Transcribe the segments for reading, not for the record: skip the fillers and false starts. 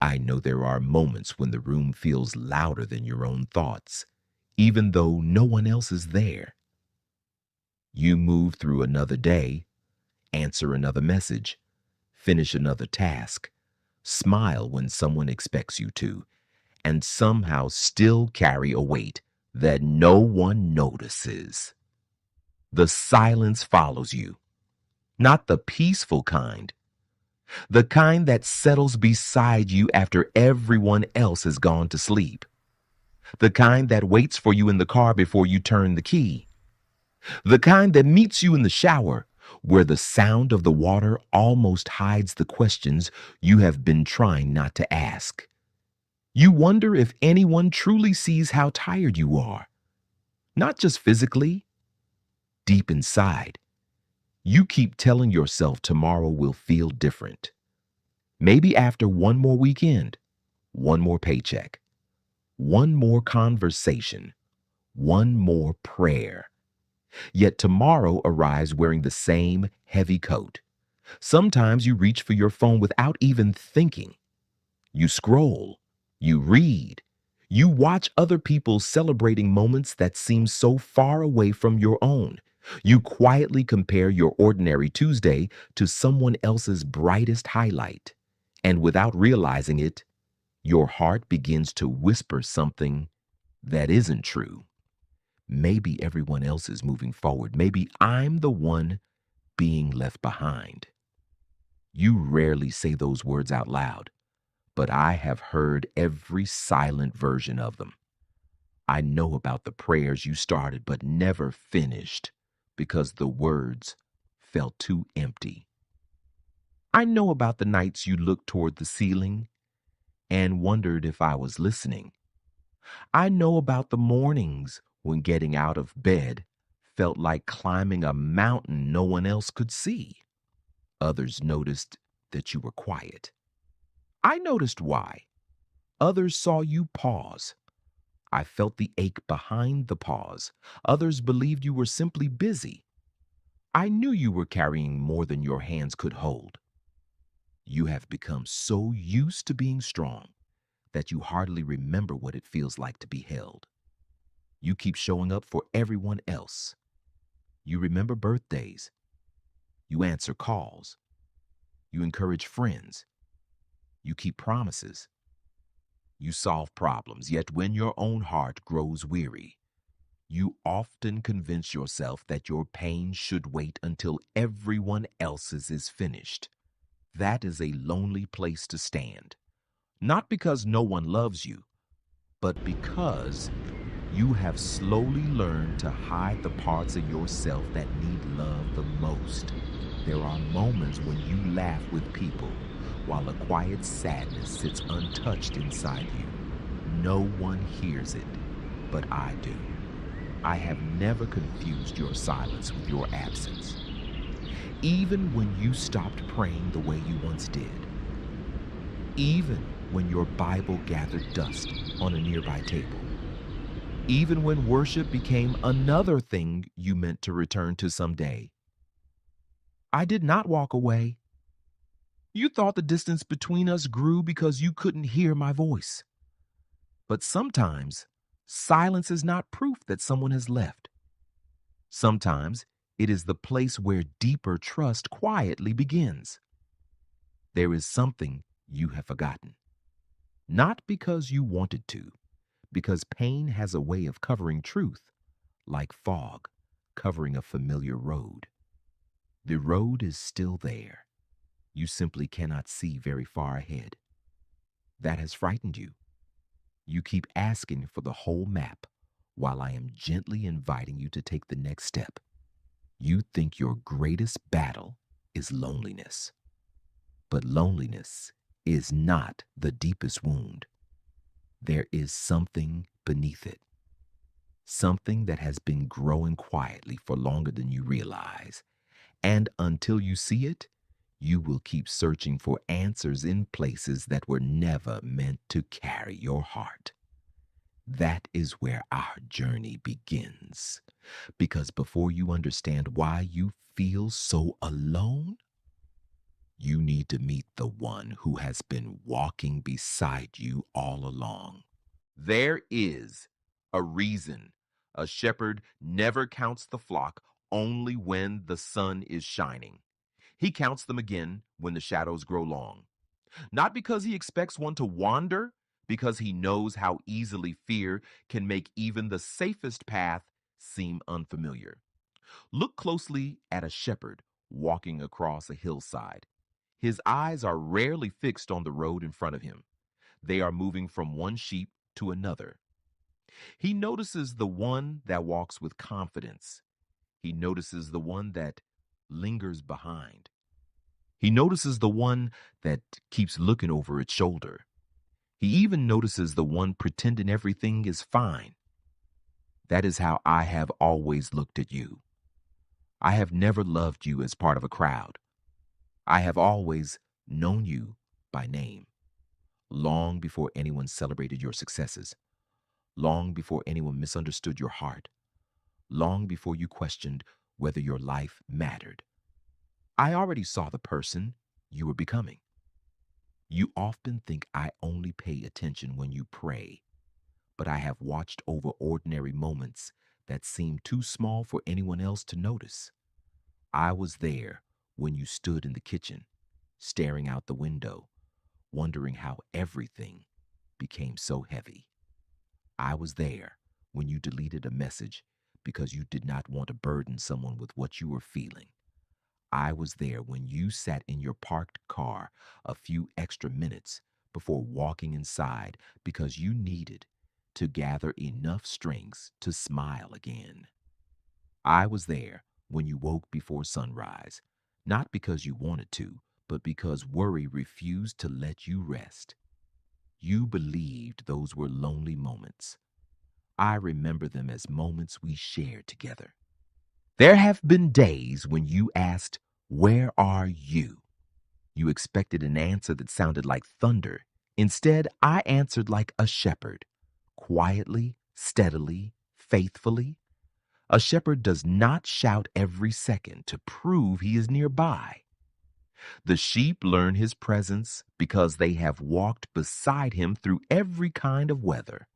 I know there are moments when the room feels louder than your own thoughts, even though no one else is there. You move through another day, answer another message, finish another task, smile when someone expects you to, and somehow still carry a weight that no one notices. The silence follows you, not the peaceful kind, the kind that settles beside you after everyone else has gone to sleep, the kind that waits for you in the car before you turn the key, the kind that meets you in the shower where the sound of the water almost hides the questions you have been trying not to ask. You wonder if anyone truly sees how tired you are, not just physically, deep inside. You keep telling yourself tomorrow will feel different. Maybe after one more weekend, one more paycheck, one more conversation, one more prayer. Yet tomorrow arrives wearing the same heavy coat. Sometimes you reach for your phone without even thinking. You scroll, you read, you watch other people celebrating moments that seem so far away from your own. You quietly compare your ordinary Tuesday to someone else's brightest highlight. And without realizing it, your heart begins to whisper something that isn't true. Maybe everyone else is moving forward. Maybe I'm the one being left behind. You rarely say those words out loud, but I have heard every silent version of them. I know about the prayers you started but never finished because the words felt too empty. I know about the nights you looked toward the ceiling and wondered if I was listening. I know about the mornings when getting out of bed felt like climbing a mountain no one else could see. Others noticed that you were quiet. I noticed why. Others saw you pause. I felt the ache behind the pause. Others believed you were simply busy. I knew you were carrying more than your hands could hold. You have become so used to being strong that you hardly remember what it feels like to be held. You keep showing up for everyone else. You remember birthdays. You answer calls. You encourage friends. You keep promises. You solve problems, yet when your own heart grows weary, you often convince yourself that your pain should wait until everyone else's is finished. That is a lonely place to stand, not because no one loves you, but because you have slowly learned to hide the parts of yourself that need love the most. There are moments when you laugh with people while a quiet sadness sits untouched inside you. No one hears it, but I do. I have never confused your silence with your absence. Even when you stopped praying the way you once did. Even when your Bible gathered dust on a nearby table. Even when worship became another thing you meant to return to someday. I did not walk away. You thought the distance between us grew because you couldn't hear my voice. But sometimes, silence is not proof that someone has left. Sometimes, it is the place where deeper trust quietly begins. There is something you have forgotten. Not because you wanted to, because pain has a way of covering truth, like fog covering a familiar road. The road is still there. You simply cannot see very far ahead. That has frightened you. You keep asking for the whole map while I am gently inviting you to take the next step. You think your greatest battle is loneliness. But loneliness is not the deepest wound. There is something beneath it. Something that has been growing quietly for longer than you realize. And until you see it, you will keep searching for answers in places that were never meant to carry your heart. That is where our journey begins. Because before you understand why you feel so alone, You need to meet the one who has been walking beside you all along. There is a reason a shepherd never counts the flock only when the sun is shining. He counts them again when the shadows grow long. Not because he expects one to wander, because he knows how easily fear can make even the safest path seem unfamiliar. Look closely at a shepherd walking across a hillside. His eyes are rarely fixed on the road in front of him. They are moving from one sheep to another. He notices the one that walks with confidence. He notices the one that lingers behind. He notices the one that keeps looking over its shoulder. He even notices the one pretending everything is fine. That is how I have always looked at you. I have never loved you as part of a crowd. I have always known you by name, long before anyone celebrated your successes, long before anyone misunderstood your heart, long before you questioned whether your life mattered. I already saw the person you were becoming. You often think I only pay attention when you pray, but I have watched over ordinary moments that seem too small for anyone else to notice. I was there when you stood in the kitchen, staring out the window, wondering how everything became so heavy. I was there when you deleted a message because you did not want to burden someone with what you were feeling. I was there when you sat in your parked car a few extra minutes before walking inside because you needed to gather enough strength to smile again. I was there when you woke before sunrise, not because you wanted to, but because worry refused to let you rest. You believed those were lonely moments. I remember them as moments we shared together. There have been days when you asked, "Where are you?" You expected an answer that sounded like thunder. Instead, I answered like a shepherd, quietly, steadily, faithfully. A shepherd does not shout every second to prove he is nearby. The sheep learn his presence because they have walked beside him through every kind of weather.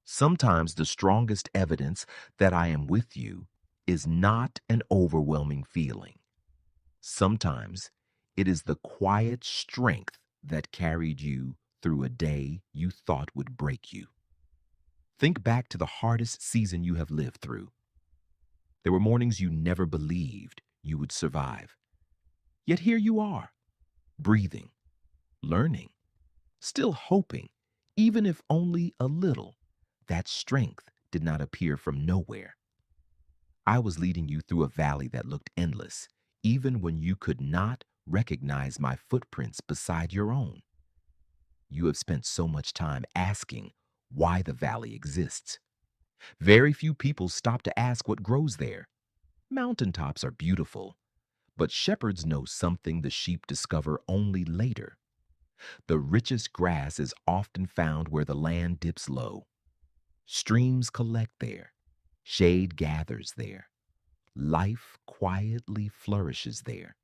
Sometimes the strongest evidence that I am with you is not an overwhelming feeling. Sometimes it is the quiet strength that carried you through a day you thought would break you. Think back to the hardest season you have lived through. There were mornings you never believed you would survive. Yet here you are, breathing, learning, still hoping, even if only a little. That strength did not appear from nowhere. I was leading you through a valley that looked endless, even when you could not recognize my footprints beside your own. You have spent so much time asking why the valley exists. Very few people stop to ask what grows there. Mountaintops are beautiful, but shepherds know something the sheep discover only later. The richest grass is often found where the land dips low. Streams collect there. Shade gathers there. Life quietly flourishes there.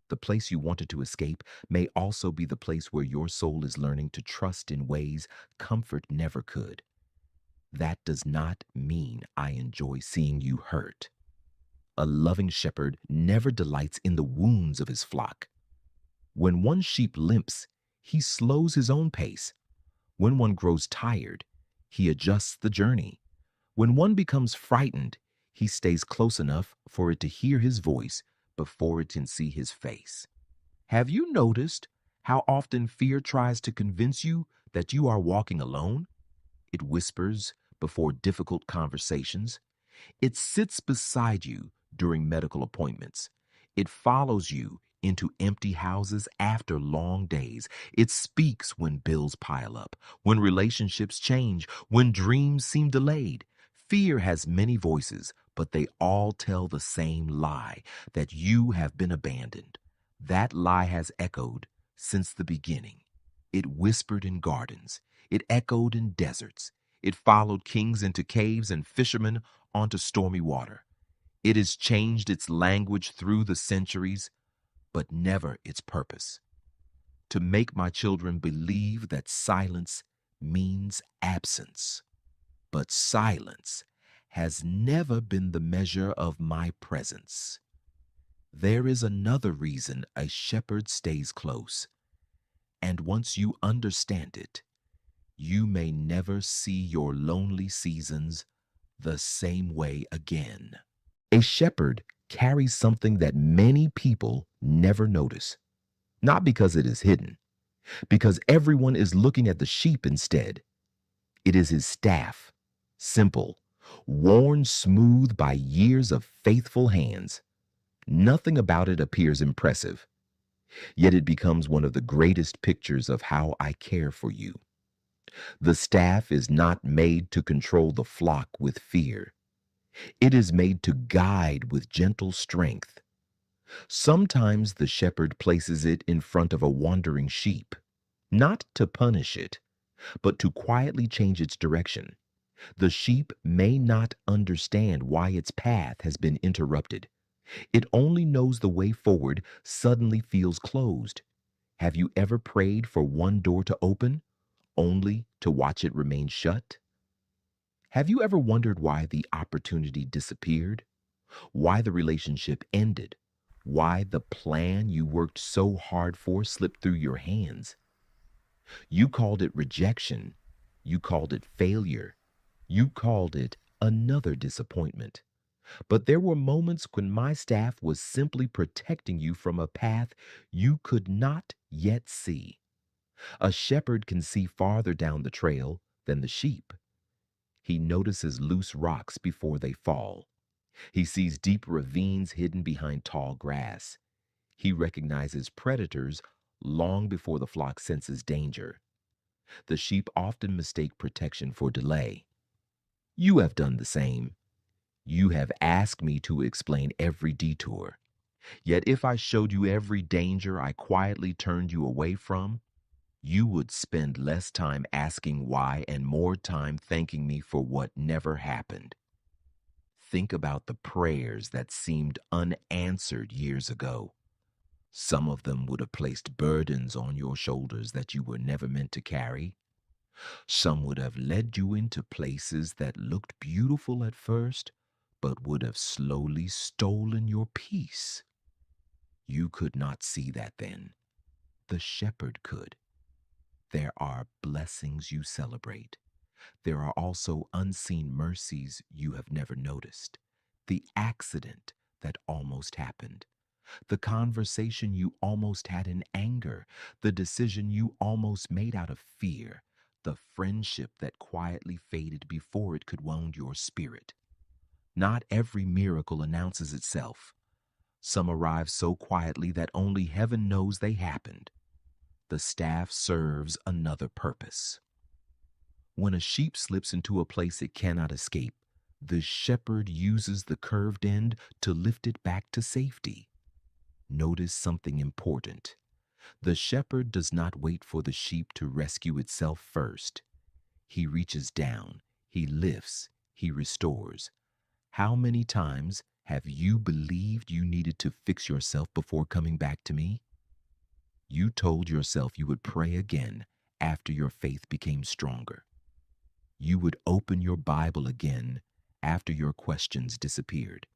The place you wanted to escape may also be the place where your soul is learning to trust in ways comfort never could. That does not mean I enjoy seeing you hurt. A loving shepherd never delights in the wounds of his flock. When one sheep limps, he slows his own pace. When one grows tired, he adjusts the journey. When one becomes frightened, he stays close enough for it to hear his voice before it can see his face. Have you noticed how often fear tries to convince you that you are walking alone? It whispers before difficult conversations. It sits beside you during medical appointments. It follows you into empty houses after long days. It speaks when bills pile up, when relationships change, when dreams seem delayed. Fear has many voices, but they all tell the same lie, that you have been abandoned. That lie has echoed since the beginning. It whispered in gardens. It echoed in deserts. It followed kings into caves and fishermen onto stormy water. It has changed its language through the centuries, but never its purpose. To make my children believe that silence means absence. But silence has never been the measure of my presence. There is another reason a shepherd stays close, and once you understand it, you may never see your lonely seasons the same way again. A shepherd carries something that many people never notice, not because it is hidden, because everyone is looking at the sheep instead. It is his staff, simple, worn smooth by years of faithful hands. Nothing about it appears impressive, yet it becomes one of the greatest pictures of how I care for you. The staff is not made to control the flock with fear. It is made to guide with gentle strength. Sometimes the shepherd places it in front of a wandering sheep, not to punish it, but to quietly change its direction. The sheep may not understand why its path has been interrupted. It only knows the way forward suddenly feels closed. Have you ever prayed for one door to open, only to watch it remain shut? Have you ever wondered why the opportunity disappeared? Why the relationship ended? Why the plan you worked so hard for slipped through your hands? You called it rejection. You called it failure. You called it another disappointment. But there were moments when my staff was simply protecting you from a path you could not yet see. A shepherd can see farther down the trail than the sheep. He notices loose rocks before they fall. He sees deep ravines hidden behind tall grass. He recognizes predators long before the flock senses danger. The sheep often mistake protection for delay. You have done the same. You have asked me to explain every detour. Yet if I showed you every danger I quietly turned you away from, you would spend less time asking why and more time thanking me for what never happened. Think about the prayers that seemed unanswered years ago. Some of them would have placed burdens on your shoulders that you were never meant to carry. Some would have led you into places that looked beautiful at first, but would have slowly stolen your peace. You could not see that then. The shepherd could. There are blessings you celebrate. There are also unseen mercies you have never noticed. The accident that almost happened. The conversation you almost had in anger. The decision you almost made out of fear. The friendship that quietly faded before it could wound your spirit. Not every miracle announces itself. Some arrive so quietly that only heaven knows they happened. The staff serves another purpose. When a sheep slips into a place it cannot escape, the shepherd uses the curved end to lift it back to safety. Notice something important. The shepherd does not wait for the sheep to rescue itself first. He reaches down, he lifts, he restores. How many times have you believed you needed to fix yourself before coming back to me? You told yourself you would pray again after your faith became stronger. You would open your Bible again after your questions disappeared.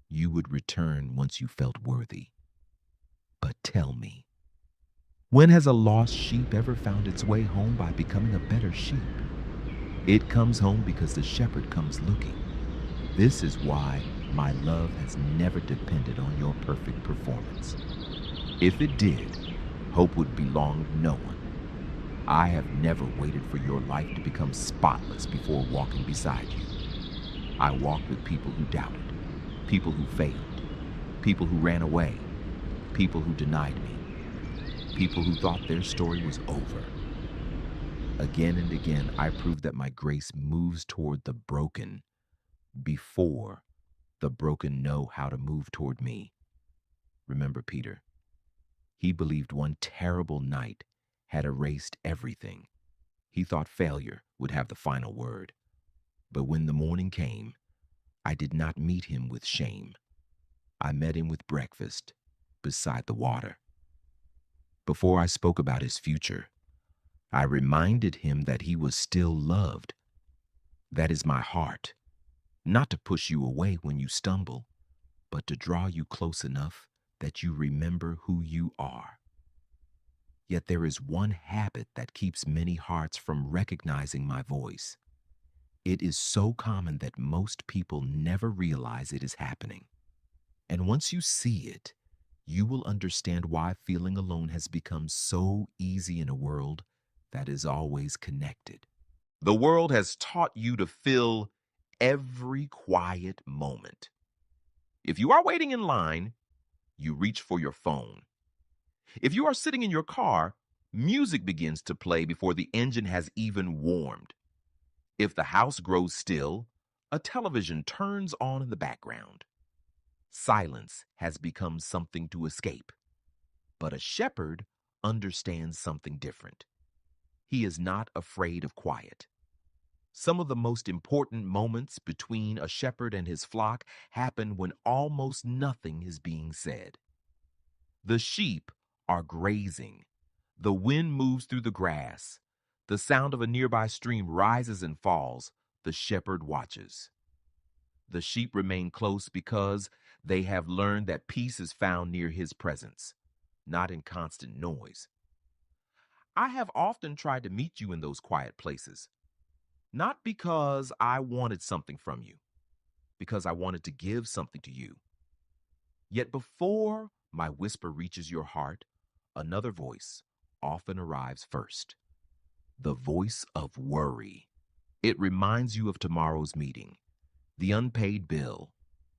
You would return once you felt worthy. But tell me, when has a lost sheep ever found its way home by becoming a better sheep? It comes home because the shepherd comes looking. This is why my love has never depended on your perfect performance. If it did, hope would belong to no one. I have never waited for your life to become spotless before walking beside you. I walked with people who doubted, people who failed, people who ran away, people who denied me, people who thought their story was over. Again and again, I proved that my grace moves toward the broken before the broken know how to move toward me. Remember Peter. He believed one terrible night had erased everything. He thought failure would have the final word. But when the morning came, I did not meet him with shame. I met him with breakfast. beside the water. Before I spoke about his future, I reminded him that he was still loved. That is my heart, not to push you away when you stumble, but to draw you close enough that you remember who you are. Yet there is one habit that keeps many hearts from recognizing my voice. It is so common that most people never realize it is happening. And once you see it, you will understand why feeling alone has become so easy in a world that is always connected. The world has taught you to fill every quiet moment. If you are waiting in line, you reach for your phone. If you are sitting in your car, music begins to play before the engine has even warmed. If the house grows still, a television turns on in the background. Silence has become something to escape. But a shepherd understands something different. He is not afraid of quiet. Some of the most important moments between a shepherd and his flock happen when almost nothing is being said. The sheep are grazing. The wind moves through the grass. The sound of a nearby stream rises and falls. The shepherd watches. The sheep remain close because they have learned that peace is found near his presence, not in constant noise. I have often tried to meet you in those quiet places, not because I wanted something from you, because I wanted to give something to you. Yet before my whisper reaches your heart, another voice often arrives first. The voice of worry. It reminds you of tomorrow's meeting, the unpaid bill,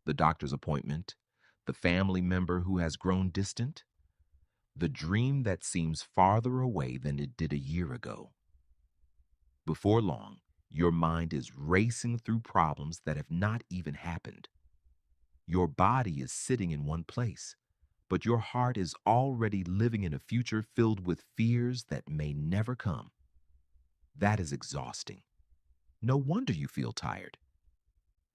the doctor's appointment, the family member who has grown distant, the dream that seems farther away than it did a year ago. Before long, your mind is racing through problems that have not even happened. Your body is sitting in one place, but your heart is already living in a future filled with fears that may never come. That is exhausting. No wonder you feel tired.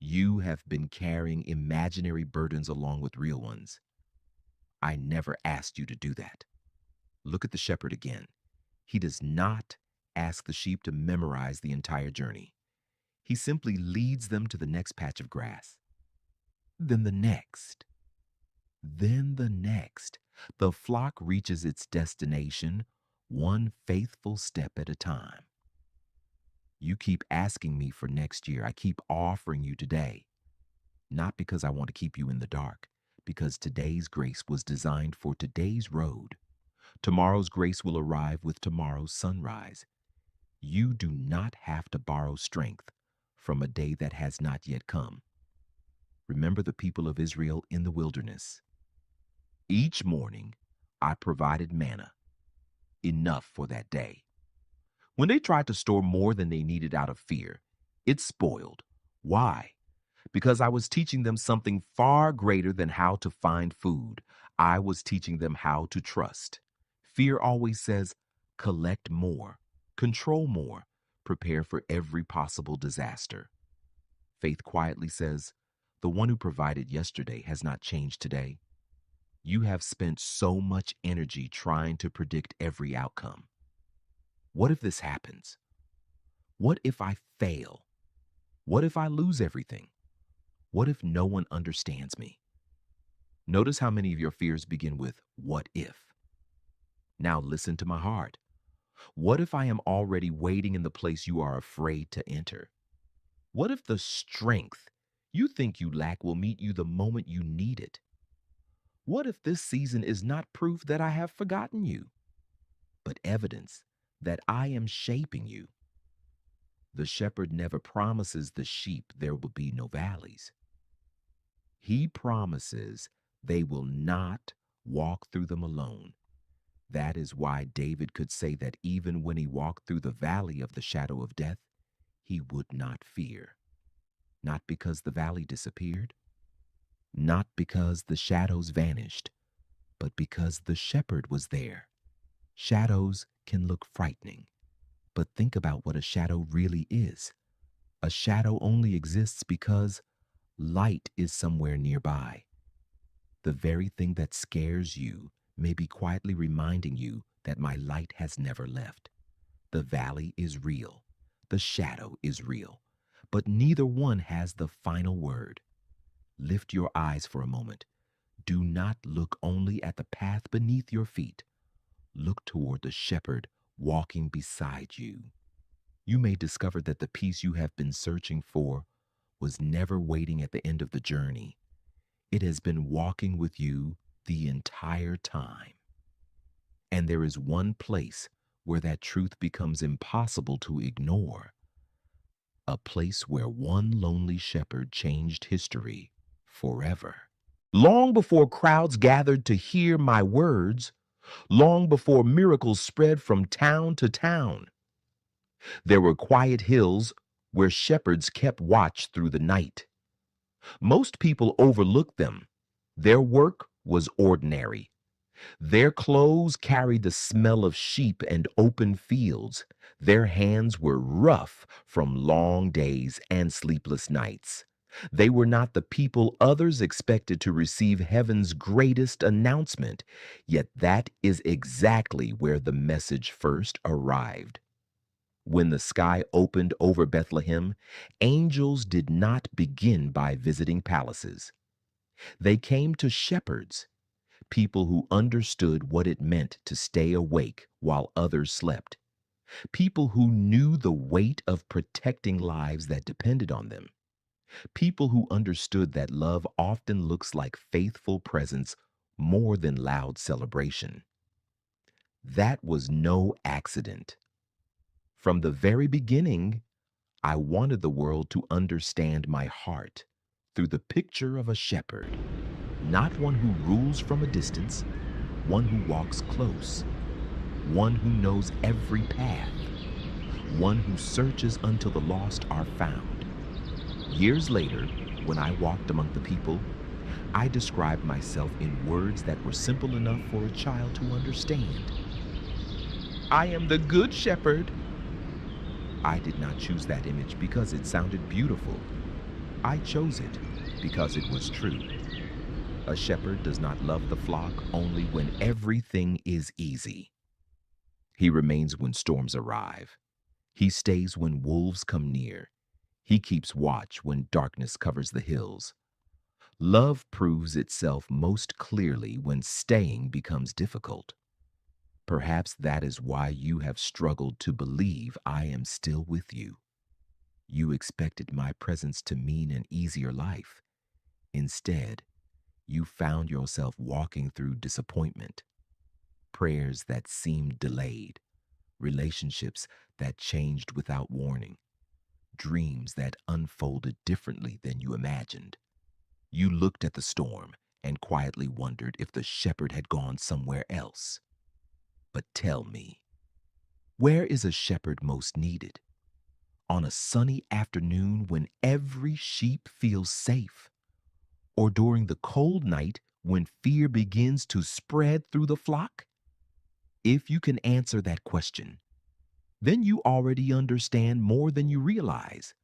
You have been carrying imaginary burdens along with real ones. I never asked you to do that. Look at the shepherd again. He does not ask the sheep to memorize the entire journey. He simply leads them to the next patch of grass. Then the next. Then the next. The flock reaches its destination, one faithful step at a time. You keep asking me for next year. I keep offering you today. Not because I want to keep you in the dark, because today's grace was designed for today's road. Tomorrow's grace will arrive with tomorrow's sunrise. You do not have to borrow strength from a day that has not yet come. Remember the people of Israel in the wilderness. Each morning, I provided manna, enough for that day. When they tried to store more than they needed out of fear, it spoiled. Why? Because I was teaching them something far greater than how to find food. I was teaching them how to trust. Fear always says, collect more, control more, prepare for every possible disaster. Faith quietly says, the one who provided yesterday has not changed today. You have spent so much energy trying to predict every outcome. What if this happens? What if I fail? What if I lose everything? What if no one understands me? Notice how many of your fears begin with what if. Now listen to my heart. What if I am already waiting in the place you are afraid to enter? What if the strength you think you lack will meet you the moment you need it? What if this season is not proof that I have forgotten you, but evidence that I am shaping you? The shepherd never promises the sheep there will be no valleys. He promises they will not walk through them alone. That is why David could say that even when he walked through the valley of the shadow of death, he would not fear. Not because the valley disappeared, not because the shadows vanished, but because the shepherd was there. Shadows can look frightening, but think about what a shadow really is. A shadow only exists because light is somewhere nearby. The very thing that scares you may be quietly reminding you that my light has never left. The valley is real. The shadow is real. But neither one has the final word. Lift your eyes for a moment. Do not look only at the path beneath your feet. Look toward the shepherd walking beside you. You may discover that the peace you have been searching for was never waiting at the end of the journey. It has been walking with you the entire time. And there is one place where that truth becomes impossible to ignore. A place where one lonely shepherd changed history forever. Long before crowds gathered to hear my words, long before miracles spread from town to town, there were quiet hills where shepherds kept watch through the night. Most people overlooked them. Their work was ordinary. Their clothes carried the smell of sheep and open fields. Their hands were rough from long days and sleepless nights. They were not the people others expected to receive heaven's greatest announcement, yet that is exactly where the message first arrived. When the sky opened over Bethlehem, angels did not begin by visiting palaces. They came to shepherds, people who understood what it meant to stay awake while others slept, people who knew the weight of protecting lives that depended on them, people who understood that love often looks like faithful presence more than loud celebration. That was no accident. From the very beginning, I wanted the world to understand my heart through the picture of a shepherd, not one who rules from a distance, one who walks close, one who knows every path, one who searches until the lost are found. Years later, when I walked among the people, I described myself in words that were simple enough for a child to understand. I am the good shepherd. I did not choose that image because it sounded beautiful. I chose it because it was true. A shepherd does not love the flock only when everything is easy. He remains when storms arrive. He stays when wolves come near. He keeps watch when darkness covers the hills. Love proves itself most clearly when staying becomes difficult. Perhaps that is why you have struggled to believe I am still with you. You expected my presence to mean an easier life. Instead, you found yourself walking through disappointment, prayers that seemed delayed, relationships that changed without warning, dreams that unfolded differently than you imagined. You looked at the storm and quietly wondered if the shepherd had gone somewhere else. But tell me, where is a shepherd most needed? On a sunny afternoon when every sheep feels safe? Or during the cold night when fear begins to spread through the flock? If you can answer that question, then you already understand more than you realize.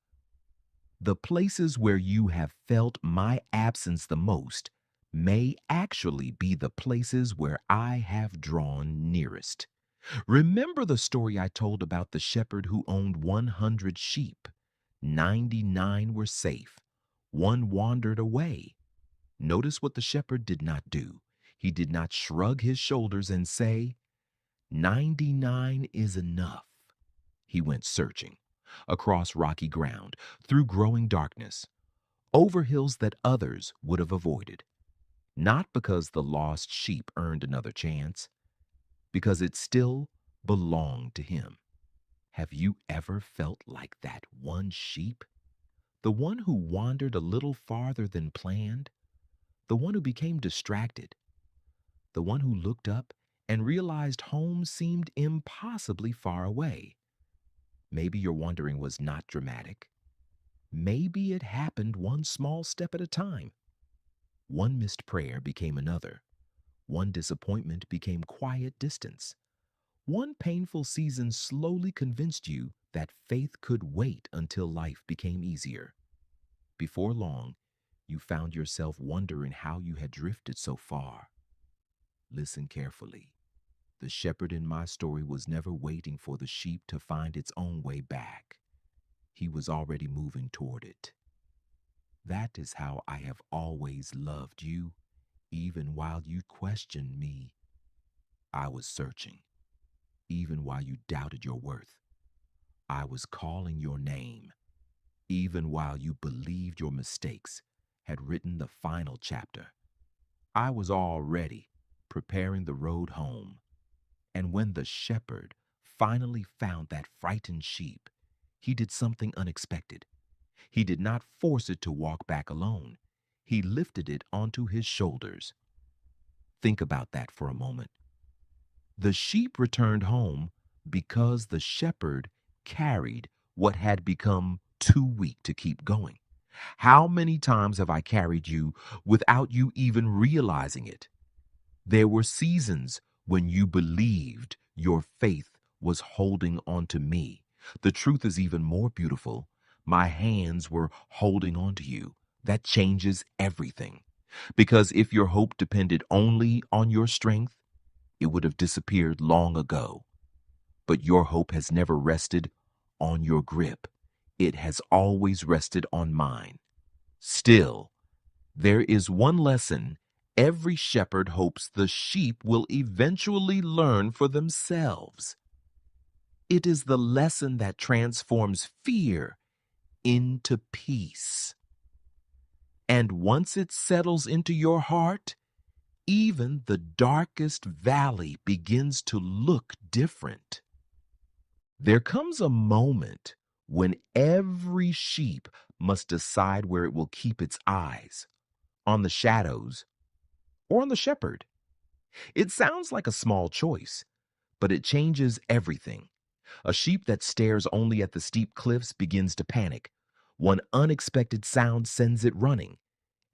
The places where you have felt my absence the most may actually be the places where I have drawn nearest. Remember the story I told about the shepherd who owned 100 sheep. 99 were safe. One wandered away. Notice what the shepherd did not do. He did not shrug his shoulders and say, 99 is enough. He went searching, across rocky ground, through growing darkness, over hills that others would have avoided. Not because the lost sheep earned another chance, because it still belonged to him. Have you ever felt like that one sheep? The one who wandered a little farther than planned? The one who became distracted? The one who looked up and realized home seemed impossibly far away? Maybe your wandering was not dramatic. Maybe it happened one small step at a time. One missed prayer became another. One disappointment became quiet distance. One painful season slowly convinced you that faith could wait until life became easier. Before long, You found yourself wondering how you had drifted so far. Listen carefully. The shepherd in my story was never waiting for the sheep to find its own way back. He was already moving toward it. That is how I have always loved you, even while you questioned me. I was searching, even while you doubted your worth. I was calling your name, even while you believed your mistakes had written the final chapter. I was already preparing the road home. And when the shepherd finally found that frightened sheep, he did something unexpected. He did not force it to walk back alone. He lifted it onto his shoulders. Think about that for a moment. The sheep returned home because the shepherd carried what had become too weak to keep going. How many times have I carried you without you even realizing it? There were seasons when you believed your faith was holding on to me. The truth is even more beautiful. My hands were holding on to you. That changes everything. Because if your hope depended only on your strength, it would have disappeared long ago. But your hope has never rested on your grip. It has always rested on mine. Still, there is one lesson every shepherd hopes the sheep will eventually learn for themselves. It is the lesson that transforms fear into peace. And once it settles into your heart, even the darkest valley begins to look different. There comes a moment when every sheep must decide where it will keep its eyes, on the shadows or on the shepherd. It sounds like a small choice, but it changes everything. A sheep that stares only at the steep cliffs begins to panic. One unexpected sound sends it running.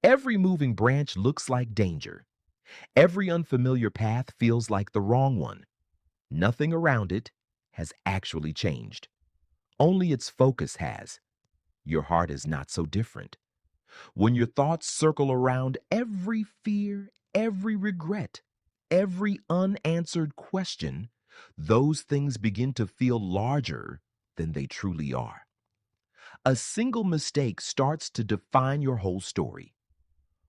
Every moving branch looks like danger. Every unfamiliar path feels like the wrong one. Nothing around it has actually changed. Only its focus has. Your heart is not so different. When your thoughts circle around every fear, every regret, every unanswered question, those things begin to feel larger than they truly are. A single mistake starts to define your whole story.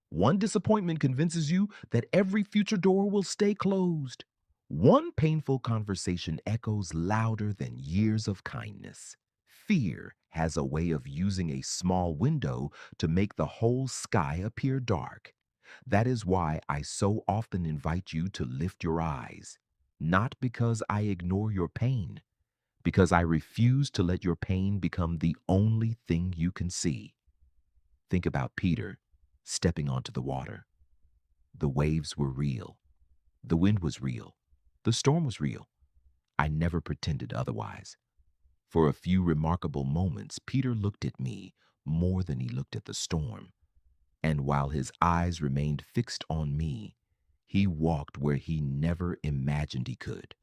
One disappointment convinces you that every future door will stay closed. One painful conversation echoes louder than years of kindness. Fear has a way of using a small window to make the whole sky appear dark. That is why I so often invite you to lift your eyes. Not because I ignore your pain, because I refuse to let your pain become the only thing you can see. Think about Peter stepping onto the water. The waves were real. The wind was real. The storm was real. I never pretended otherwise. For a few remarkable moments, Peter looked at me more than he looked at the storm. And while his eyes remained fixed on me, he walked where he never imagined he could.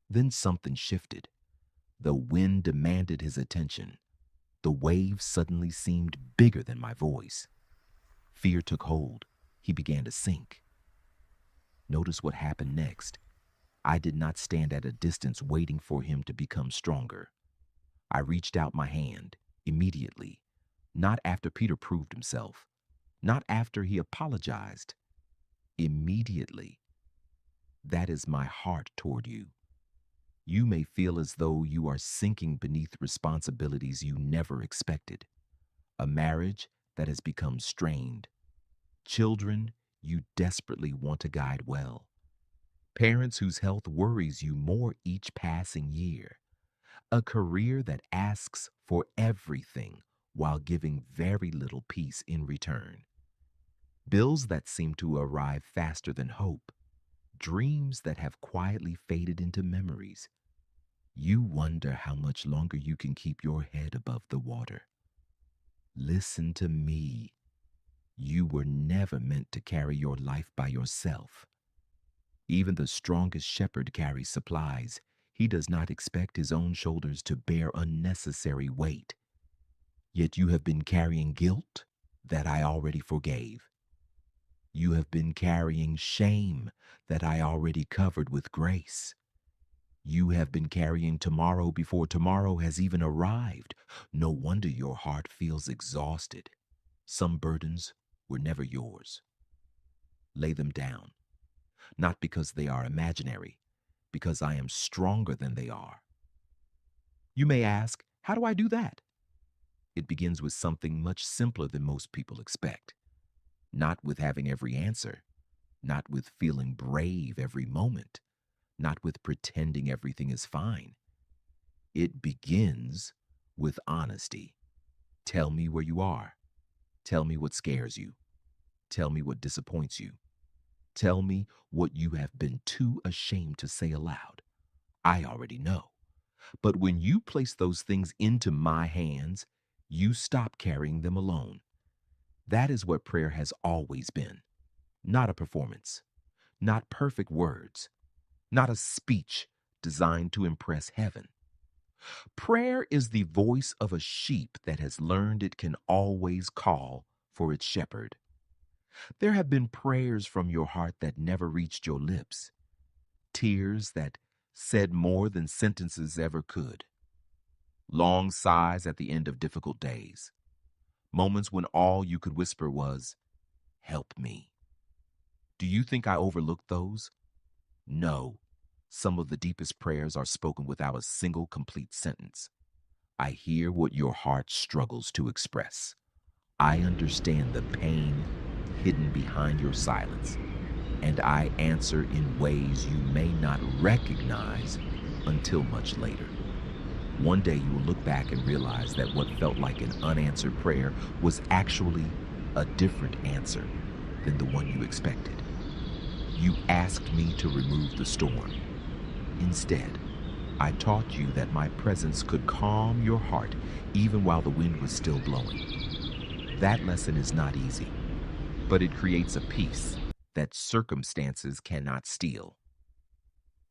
Then something shifted. The wind demanded his attention. The waves suddenly seemed bigger than my voice. Fear took hold. He began to sink. Notice what happened next. I did not stand at a distance waiting for him to become stronger. I reached out my hand immediately, not after Peter proved himself, not after he apologized. Immediately. That is my heart toward you. You may feel as though you are sinking beneath responsibilities you never expected. A marriage that has become strained. Children you desperately want to guide well. Parents whose health worries you more each passing year. A career that asks for everything while giving very little peace in return. Bills that seem to arrive faster than hope. Dreams that have quietly faded into memories. You wonder how much longer you can keep your head above the water. Listen to me. You were never meant to carry your life by yourself. Even the strongest shepherd carries supplies. He does not expect his own shoulders to bear unnecessary weight. Yet you have been carrying guilt, that I already forgave. You have been carrying shame that I already covered with grace. You have been carrying tomorrow before tomorrow has even arrived. No wonder your heart feels exhausted. Some burdens were never yours. Lay them down, not because they are imaginary, because I am stronger than they are. You may ask, how do I do that? It begins with something much simpler than most people expect. Not with having every answer, not with feeling brave every moment, not with pretending everything is fine. It begins with honesty. Tell me where you are. Tell me what scares you. Tell me what disappoints you. Tell me what you have been too ashamed to say aloud. I already know. But when you place those things into my hands, you stop carrying them alone. That is what prayer has always been. Not a performance, not perfect words, not a speech designed to impress heaven. Prayer is the voice of a sheep that has learned it can always call for its shepherd. There have been prayers from your heart that never reached your lips, tears that said more than sentences ever could, long sighs at the end of difficult days, moments when all you could whisper was, "Help me." Do you think I overlooked those? No. Some of the deepest prayers are spoken without a single complete sentence. I hear what your heart struggles to express. I understand the pain hidden behind your silence, and I answer in ways you may not recognize until much later. One day you will look back and realize that what felt like an unanswered prayer was actually a different answer than the one you expected. You asked me to remove the storm. Instead, I taught you that my presence could calm your heart even while the wind was still blowing. That lesson is not easy, but it creates a peace that circumstances cannot steal.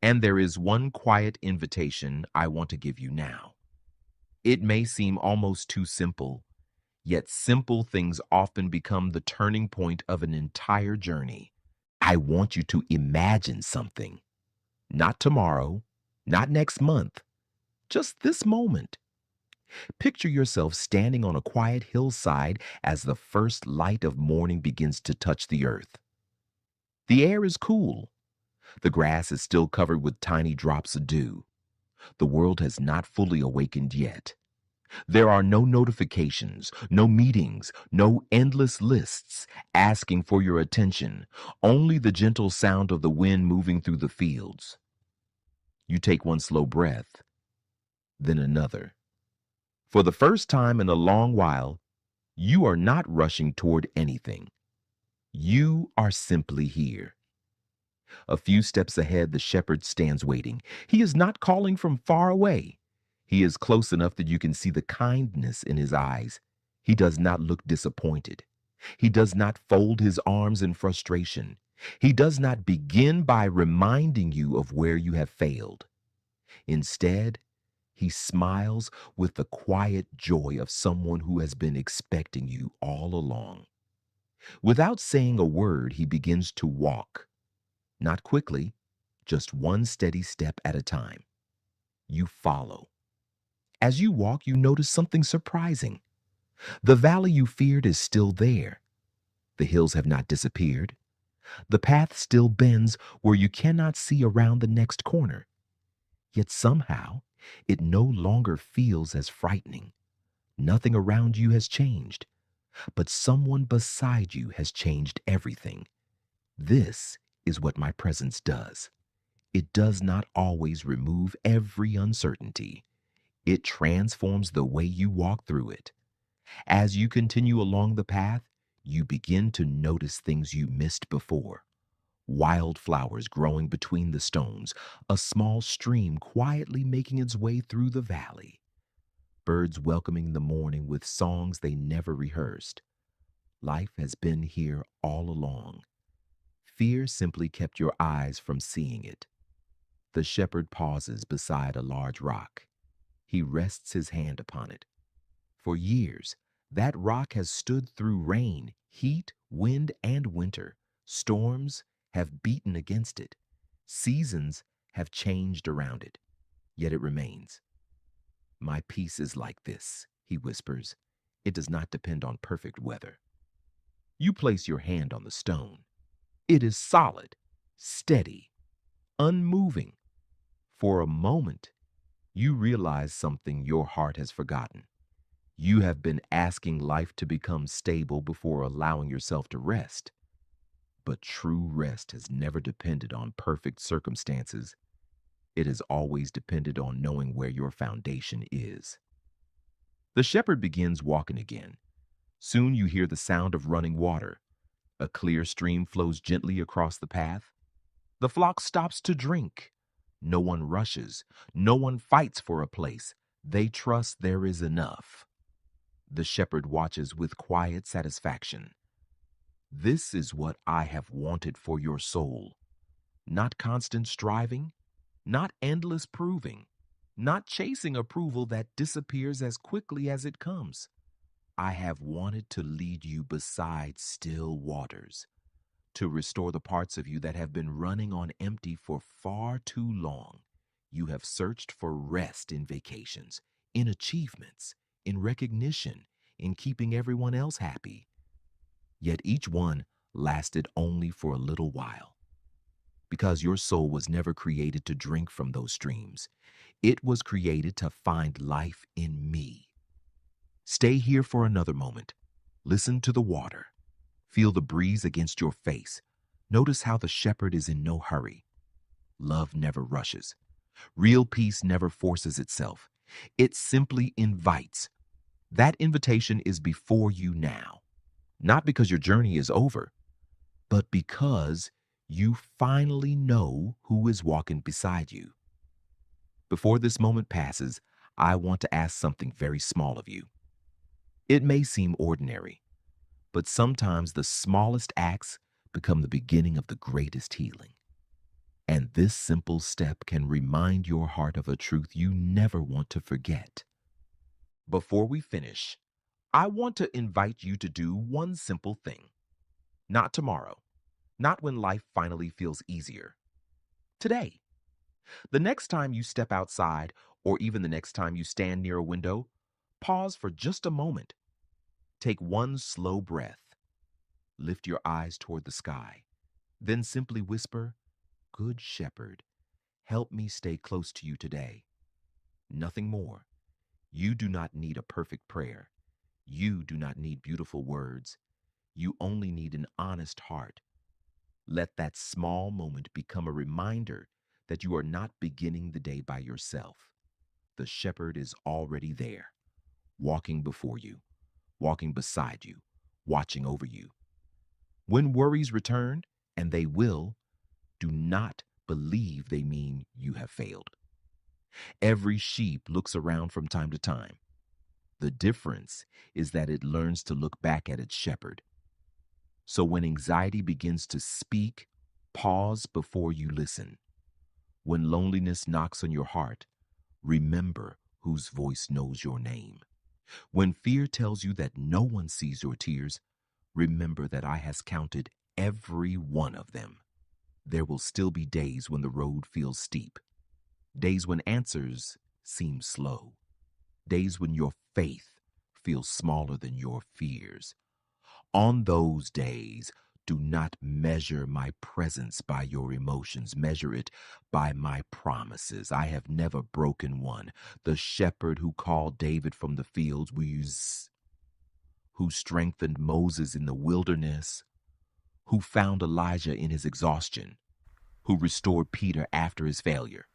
And there is one quiet invitation I want to give you now. It may seem almost too simple, yet simple things often become the turning point of an entire journey. I want you to imagine something. Not tomorrow, not next month, just this moment. Picture yourself standing on a quiet hillside as the first light of morning begins to touch the earth. The air is cool. The grass is still covered with tiny drops of dew. The world has not fully awakened yet. There are no notifications, no meetings, no endless lists asking for your attention, only the gentle sound of the wind moving through the fields. You take one slow breath, then another. For the first time in a long while, you are not rushing toward anything. You are simply here. A few steps ahead, the shepherd stands waiting. He is not calling from far away. He is close enough that you can see the kindness in his eyes. He does not look disappointed. He does not fold his arms in frustration. He does not begin by reminding you of where you have failed. Instead, he smiles with the quiet joy of someone who has been expecting you all along. Without saying a word, he begins to walk. Not quickly, just one steady step at a time. You follow. As you walk, you notice something surprising. The valley you feared is still there. The hills have not disappeared. The path still bends where you cannot see around the next corner. Yet somehow, it no longer feels as frightening. Nothing around you has changed, but someone beside you has changed everything. This is what my presence does. It does not always remove every uncertainty. It transforms the way you walk through it. As you continue along the path, you begin to notice things you missed before. Wildflowers growing between the stones, a small stream quietly making its way through the valley, birds welcoming the morning with songs they never rehearsed. Life has been here all along. Fear simply kept your eyes from seeing it. The shepherd pauses beside a large rock. He rests his hand upon it. For years, That rock has stood through rain, heat, wind, and winter. Storms have beaten against it. Seasons have changed around it, yet it remains. My peace is like this, he whispers. It does not depend on perfect weather. You place your hand on the stone. It is solid, steady, unmoving. For a moment, you realize something your heart has forgotten. You have been asking life to become stable before allowing yourself to rest. But true rest has never depended on perfect circumstances. It has always depended on knowing where your foundation is. The shepherd begins walking again. Soon you hear the sound of running water. A clear stream flows gently across the path. The flock stops to drink. No one rushes. No one fights for a place. They trust there is enough. The shepherd watches with quiet satisfaction. This is what I have wanted for your soul. Not constant striving, not endless proving, not chasing approval that disappears as quickly as it comes. I have wanted to lead you beside still waters, to restore the parts of you that have been running on empty for far too long. You have searched for rest in vacations, in achievements, in recognition, in keeping everyone else happy. Yet each one lasted only for a little while. Because your soul was never created to drink from those streams. It was created to find life in me. Stay here for another moment. Listen to the water. Feel the breeze against your face. Notice how the shepherd is in no hurry. Love never rushes. Real peace never forces itself. It simply invites. That invitation is before you now. Not because your journey is over, but because you finally know who is walking beside you. Before this moment passes, I want to ask something very small of you. It may seem ordinary, but sometimes the smallest acts become the beginning of the greatest healing. And this simple step can remind your heart of a truth you never want to forget. Before we finish, I want to invite you to do one simple thing. Not tomorrow, not when life finally feels easier. Today, the next time you step outside, or even the next time you stand near a window, pause for just a moment. Take one slow breath. Lift your eyes toward the sky. Then simply whisper, "Good Shepherd, help me stay close to you today." Nothing more. You do not need a perfect prayer. You do not need beautiful words. You only need an honest heart. Let that small moment become a reminder that you are not beginning the day by yourself. The shepherd is already there, walking before you, walking beside you, watching over you. When worries return, and they will, do not believe they mean you have failed. Every sheep looks around from time to time. The difference is that it learns to look back at its shepherd. So when anxiety begins to speak, pause before you listen. When loneliness knocks on your heart, remember whose voice knows your name. When fear tells you that no one sees your tears, remember that I has counted every one of them. There will still be days when the road feels steep, days when answers seem slow, days when your faith feels smaller than your fears. On those days, do not measure my presence by your emotions. Measure it by my promises. I have never broken one. The shepherd who called David from the fields, who strengthened Moses in the wilderness, who found Elijah in his exhaustion, who restored Peter after his failure,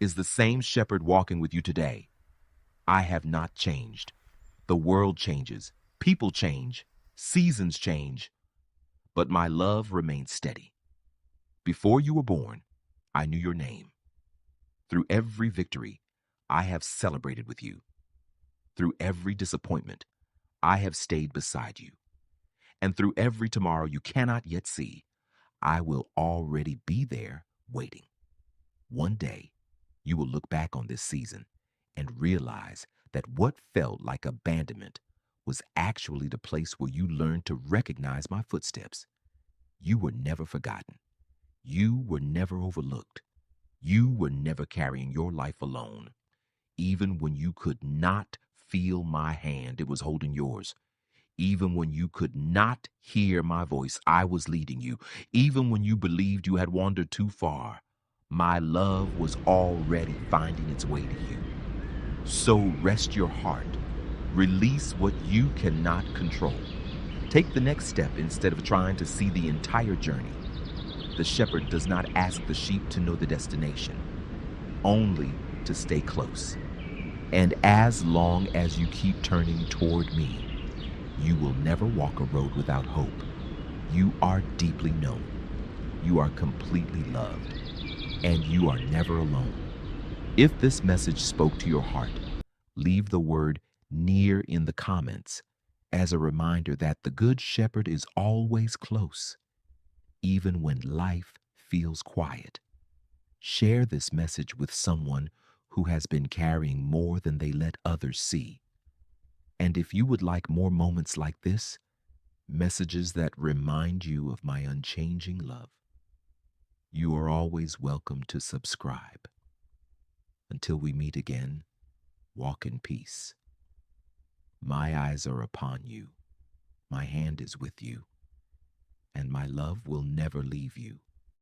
is the same shepherd walking with you today. I have not changed. The world changes, people change, seasons change, but my love remains steady. Before you were born, I knew your name. Through every victory, I have celebrated with you. Through every disappointment, I have stayed beside you. And through every tomorrow you cannot yet see, I will already be there waiting. One day, you will look back on this season and realize that what felt like abandonment was actually the place where you learned to recognize my footsteps. You were never forgotten. You were never overlooked. You were never carrying your life alone. Even when you could not feel my hand, it was holding yours. Even when you could not hear my voice, I was leading you. Even when you believed you had wandered too far, my love was already finding its way to you. So rest your heart. Release what you cannot control. Take the next step instead of trying to see the entire journey. The shepherd does not ask the sheep to know the destination, only to stay close. And as long as you keep turning toward me, you will never walk a road without hope. You are deeply known. You are completely loved. And you are never alone. If this message spoke to your heart, leave the word near in the comments as a reminder that the Good Shepherd is always close, even when life feels quiet. Share this message with someone who has been carrying more than they let others see. And if you would like more moments like this, messages that remind you of my unchanging love, you are always welcome to subscribe. Until we meet again, walk in peace. My eyes are upon you, my hand is with you, and my love will never leave you.